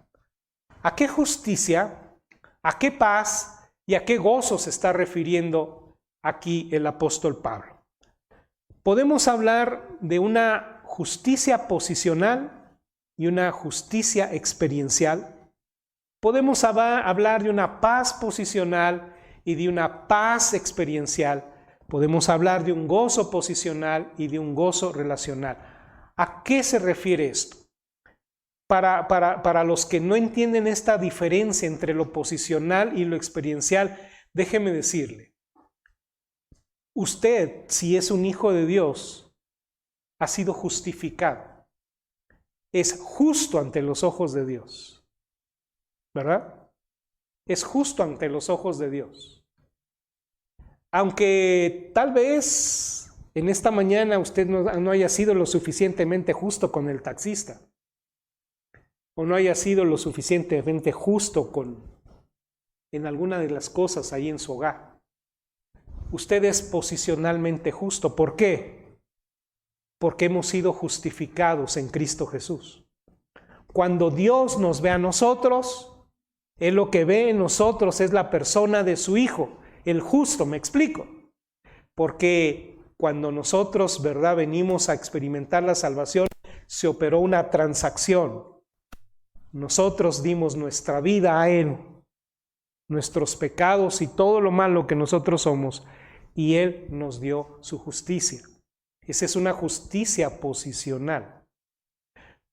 ¿A qué justicia, a qué paz y a qué gozo se está refiriendo aquí el apóstol Pablo? Podemos hablar de una justicia posicional y una justicia experiencial. Podemos hablar de una paz posicional y de una paz experiencial. Podemos hablar de un gozo posicional y de un gozo relacional. ¿A qué se refiere esto? Para los que no entienden esta diferencia entre lo posicional y lo experiencial, déjeme decirle, usted, si es un hijo de Dios, ha sido justificado. Es justo ante los ojos de Dios, ¿verdad? Es justo ante los ojos de Dios. Aunque tal vez en esta mañana usted no haya sido lo suficientemente justo con el taxista, o no haya sido lo suficientemente justo en alguna de las cosas ahí en su hogar. Usted es posicionalmente justo. ¿Por qué? Porque hemos sido justificados en Cristo Jesús. Cuando Dios nos ve a nosotros, Él lo que ve en nosotros es la persona de su Hijo, el justo, ¿me explico? Porque cuando nosotros, ¿verdad?, venimos a experimentar la salvación, se operó una transacción. Nosotros dimos nuestra vida a Él, nuestros pecados y todo lo malo que nosotros somos, y Él nos dio su justicia. Esa es una justicia posicional.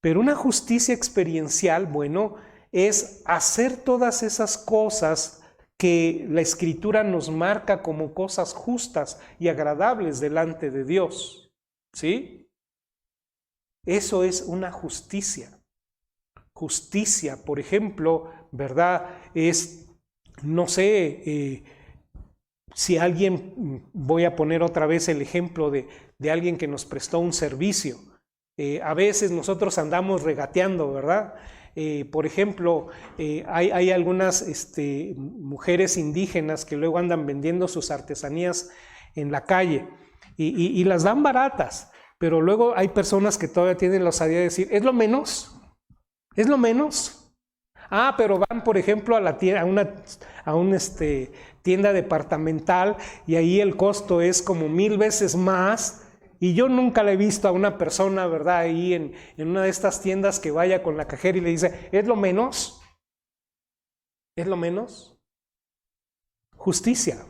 Pero una justicia experiencial, bueno, es hacer todas esas cosas que la Escritura nos marca como cosas justas y agradables delante de Dios. ¿Sí? Eso es una justicia. Justicia, por ejemplo, ¿verdad? Es, no sé, si alguien, voy a poner otra vez el ejemplo de alguien que nos prestó un servicio. A veces nosotros andamos regateando, ¿verdad? Por ejemplo, hay algunas mujeres indígenas que luego andan vendiendo sus artesanías en la calle y las dan baratas. Pero luego hay personas que todavía tienen la osadía de decir, ¿es lo menos? ¿Es lo menos? Ah, pero van, por ejemplo, a la tienda, a una tienda departamental y ahí el costo es como 1000 veces más. Y yo nunca le he visto a una persona, ¿verdad? Ahí en una de estas tiendas que vaya con la cajera y le dice, ¿es lo menos? ¿Es lo menos? Justicia.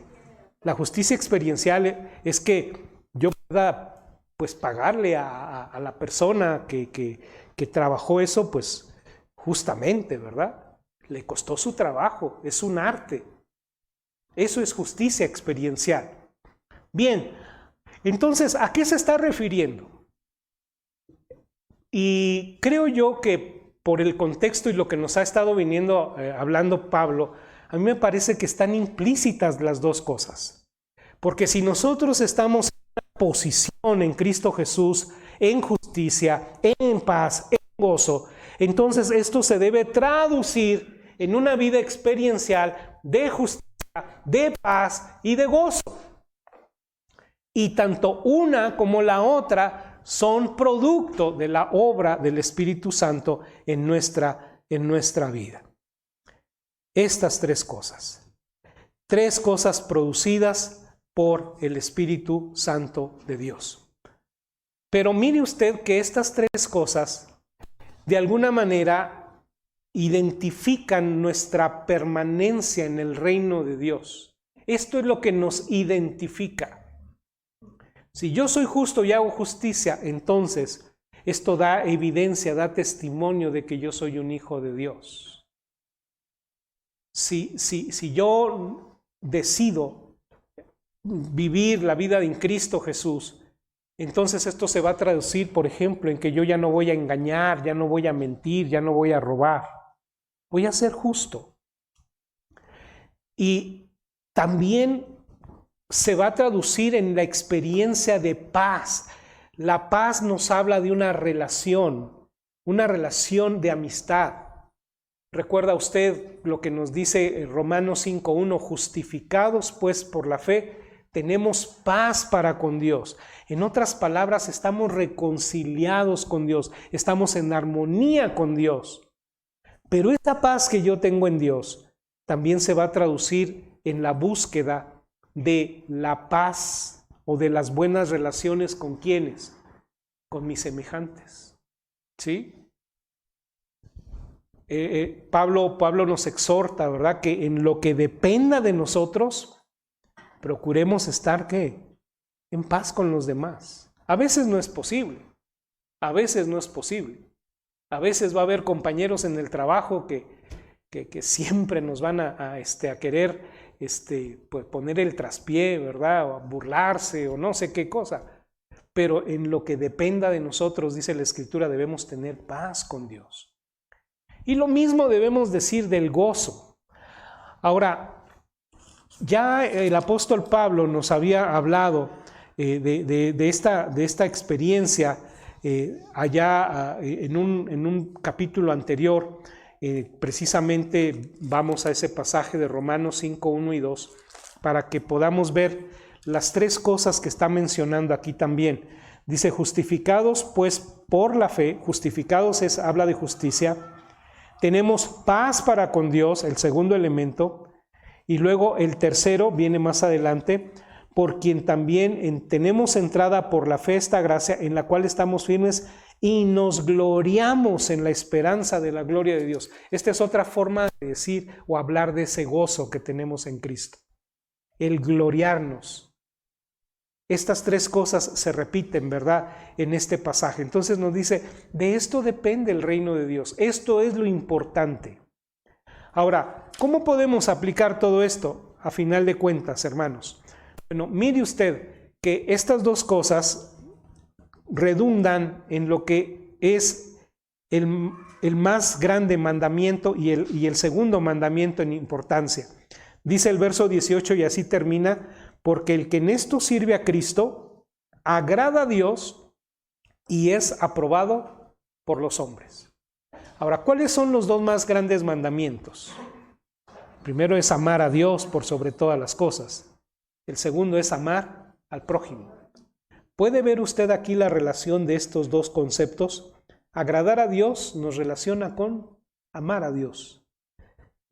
La justicia experiencial es que yo pueda pues pagarle a la persona que trabajó eso, pues justamente, ¿verdad? Le costó su trabajo, es un arte. Eso es justicia experiencial. Bien, entonces, ¿a qué se está refiriendo? Y creo yo que por el contexto y lo que nos ha estado viniendo hablando Pablo, a mí me parece que están implícitas las dos cosas. Porque si nosotros estamos en una posición en Cristo Jesús, en justicia, en paz, en gozo, entonces esto se debe traducir en una vida experiencial de justicia, de paz y de gozo. Y tanto una como la otra son producto de la obra del Espíritu Santo en nuestra vida. Estas tres cosas producidas por el Espíritu Santo de Dios. Pero mire usted que estas tres cosas de alguna manera identifican nuestra permanencia en el reino de Dios. Esto es lo que nos identifica. Si yo soy justo y hago justicia, entonces esto da evidencia, da testimonio de que yo soy un hijo de Dios. Si yo decido vivir la vida en Cristo Jesús, entonces esto se va a traducir, por ejemplo, en que yo ya no voy a engañar, ya no voy a mentir, ya no voy a robar. Voy a ser justo. Y también se va a traducir en la experiencia de paz. La paz nos habla de una relación de amistad. ¿Recuerda usted lo que nos dice Romanos 5:1? Justificados pues por la fe, tenemos paz para con Dios. En otras palabras, estamos reconciliados con Dios, estamos en armonía con Dios. Pero esta paz que yo tengo en Dios también se va a traducir en la búsqueda de la paz o de las buenas relaciones con quienes, con mis semejantes. ¿Sí? Pablo nos exhorta, ¿verdad? Que en lo que dependa de nosotros, procuremos estar ¿qué? En paz con los demás. A veces no es posible. A veces va a haber compañeros en el trabajo que siempre nos van a querer pues poner el traspié, ¿verdad? O a burlarse o no sé qué cosa. Pero en lo que dependa de nosotros, dice la Escritura, debemos tener paz con Dios. Y lo mismo debemos decir del gozo. Ahora, ya el apóstol Pablo nos había hablado de esta experiencia allá en un capítulo anterior. Precisamente vamos a ese pasaje de Romanos 5, 1 y 2 para que podamos ver las tres cosas que está mencionando aquí también. Dice, justificados pues por la fe, justificados habla de justicia, tenemos paz para con Dios, el segundo elemento, y luego el tercero viene más adelante, por quien también tenemos entrada por la fe esta gracia en la cual estamos firmes y nos gloriamos en la esperanza de la gloria de Dios. Esta es otra forma de decir o hablar de ese gozo que tenemos en Cristo. El gloriarnos. Estas tres cosas se repiten, ¿verdad? En este pasaje. Entonces nos dice, de esto depende el reino de Dios. Esto es lo importante. Ahora, ¿cómo podemos aplicar todo esto? A final de cuentas, hermanos. Bueno, mire usted que estas dos cosas redundan en lo que es el más grande mandamiento y el segundo mandamiento en importancia. Dice el verso 18 y así termina, porque el que en esto sirve a Cristo agrada a Dios y es aprobado por los hombres. Ahora, ¿cuáles son los dos más grandes mandamientos? Primero es amar a Dios por sobre todas las cosas. El segundo es amar al prójimo. ¿Puede ver usted aquí la relación de estos dos conceptos? Agradar a Dios nos relaciona con amar a Dios.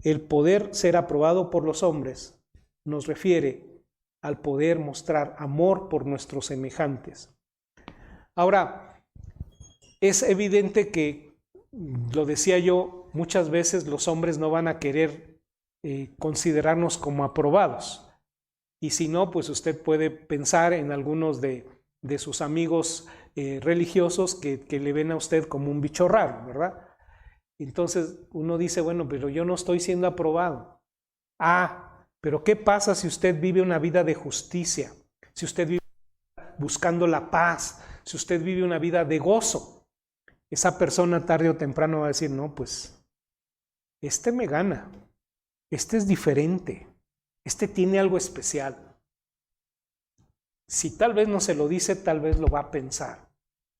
El poder ser aprobado por los hombres nos refiere al poder mostrar amor por nuestros semejantes. Ahora, es evidente que, lo decía yo, muchas veces los hombres no van a querer considerarnos como aprobados. Y si no, pues usted puede pensar en algunos de sus amigos religiosos que le ven a usted como un bicho raro, ¿verdad? Entonces uno dice, bueno, pero yo no estoy siendo aprobado. Pero ¿qué pasa si usted vive una vida de justicia? Si usted vive buscando la paz, si usted vive una vida de gozo, esa persona tarde o temprano va a decir, no, pues, este me gana, este es diferente, este tiene algo especial. Si tal vez no se lo dice, tal vez lo va a pensar.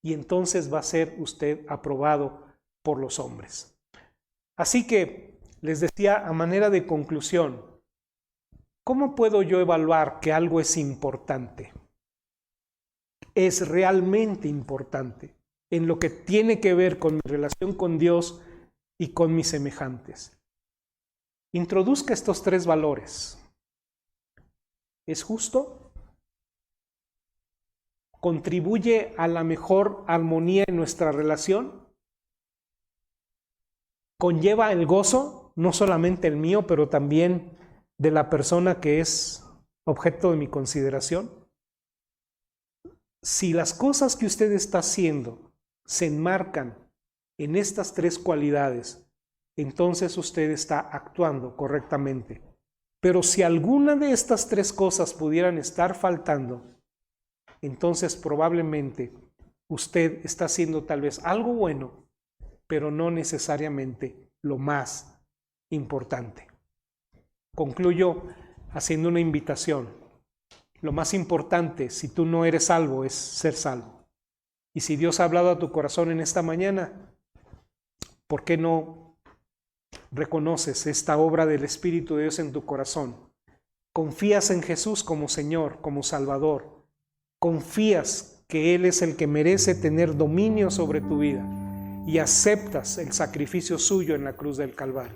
Y entonces va a ser usted aprobado por los hombres. Así que, les decía a manera de conclusión, ¿cómo puedo yo evaluar que algo es importante? Es realmente importante en lo que tiene que ver con mi relación con Dios y con mis semejantes. Introduzca estos 3 valores. ¿Es justo? ¿Contribuye a la mejor armonía en nuestra relación? ¿Conlleva el gozo? No solamente el mío, pero también de la persona que es objeto de mi consideración. Si las cosas que usted está haciendo se enmarcan en estas 3 cualidades, entonces usted está actuando correctamente. Pero si alguna de estas 3 cosas pudieran estar faltando, entonces probablemente usted está haciendo tal vez algo bueno, pero no necesariamente lo más importante. Concluyo haciendo una invitación. Lo más importante, si tú no eres salvo, es ser salvo. Y si Dios ha hablado a tu corazón en esta mañana, ¿por qué no reconoces esta obra del Espíritu de Dios en tu corazón? Confías en Jesús como Señor, como Salvador. Confías que Él es el que merece tener dominio sobre tu vida y aceptas el sacrificio suyo en la cruz del Calvario.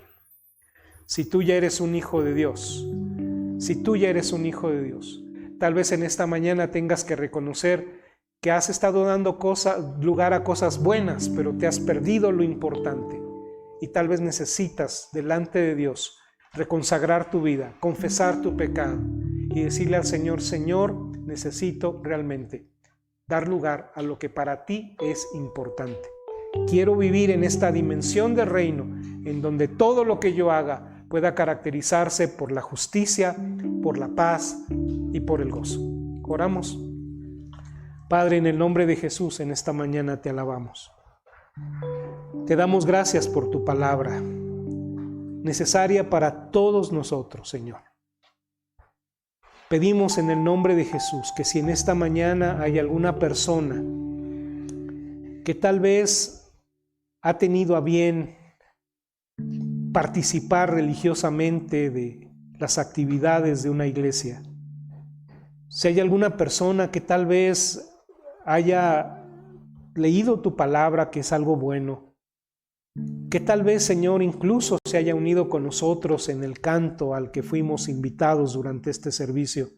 Si tú ya eres un hijo de Dios, tal vez en esta mañana tengas que reconocer que has estado dando lugar a cosas buenas, pero te has perdido lo importante. Y tal vez necesitas delante de Dios reconsagrar tu vida, confesar tu pecado y decirle al Señor, Señor, necesito realmente dar lugar a lo que para ti es importante. Quiero vivir en esta dimensión de reino en donde todo lo que yo haga pueda caracterizarse por la justicia, por la paz y por el gozo. Oramos. Padre, en el nombre de Jesús, en esta mañana te alabamos. Te damos gracias por tu palabra, necesaria para todos nosotros, Señor. Pedimos en el nombre de Jesús que si en esta mañana hay alguna persona que tal vez ha tenido a bien participar religiosamente de las actividades de una iglesia, si hay alguna persona que tal vez haya leído tu palabra, que es algo bueno, que tal vez, Señor, incluso se haya unido con nosotros en el canto al que fuimos invitados durante este servicio,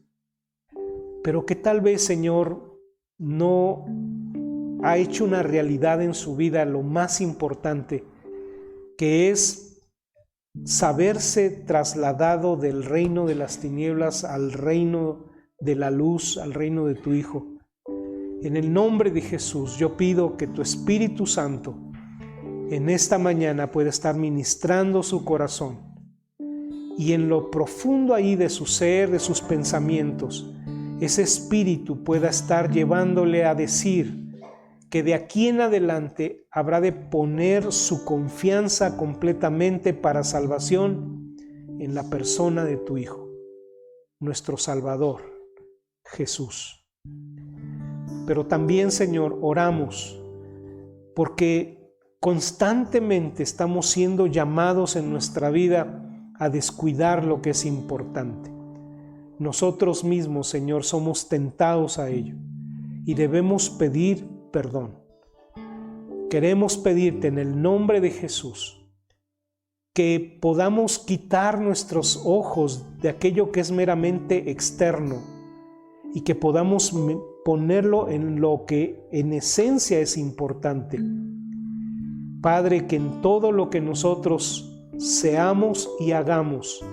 pero que tal vez, Señor, no ha hecho una realidad en su vida lo más importante, que es saberse trasladado del reino de las tinieblas al reino de la luz, al reino de tu Hijo. En el nombre de Jesús, yo pido que tu Espíritu Santo en esta mañana pueda estar ministrando su corazón y en lo profundo ahí de su ser, de sus pensamientos, ese Espíritu pueda estar llevándole a decir que de aquí en adelante habrá de poner su confianza completamente para salvación en la persona de tu Hijo, nuestro Salvador, Jesús. Pero también, Señor, oramos porque constantemente estamos siendo llamados en nuestra vida a descuidar lo que es importante. Nosotros mismos, Señor, somos tentados a ello. y debemos pedir perdón. Queremos pedirte en el nombre de Jesús que podamos quitar nuestros ojos de aquello que es meramente externo y que podamos ponerlo en lo que en esencia es importante. Padre, que en todo lo que nosotros seamos y hagamos,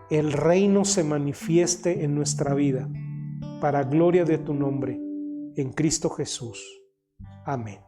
el reino se manifieste en nuestra vida, para gloria de tu nombre, en Cristo Jesús. Amén.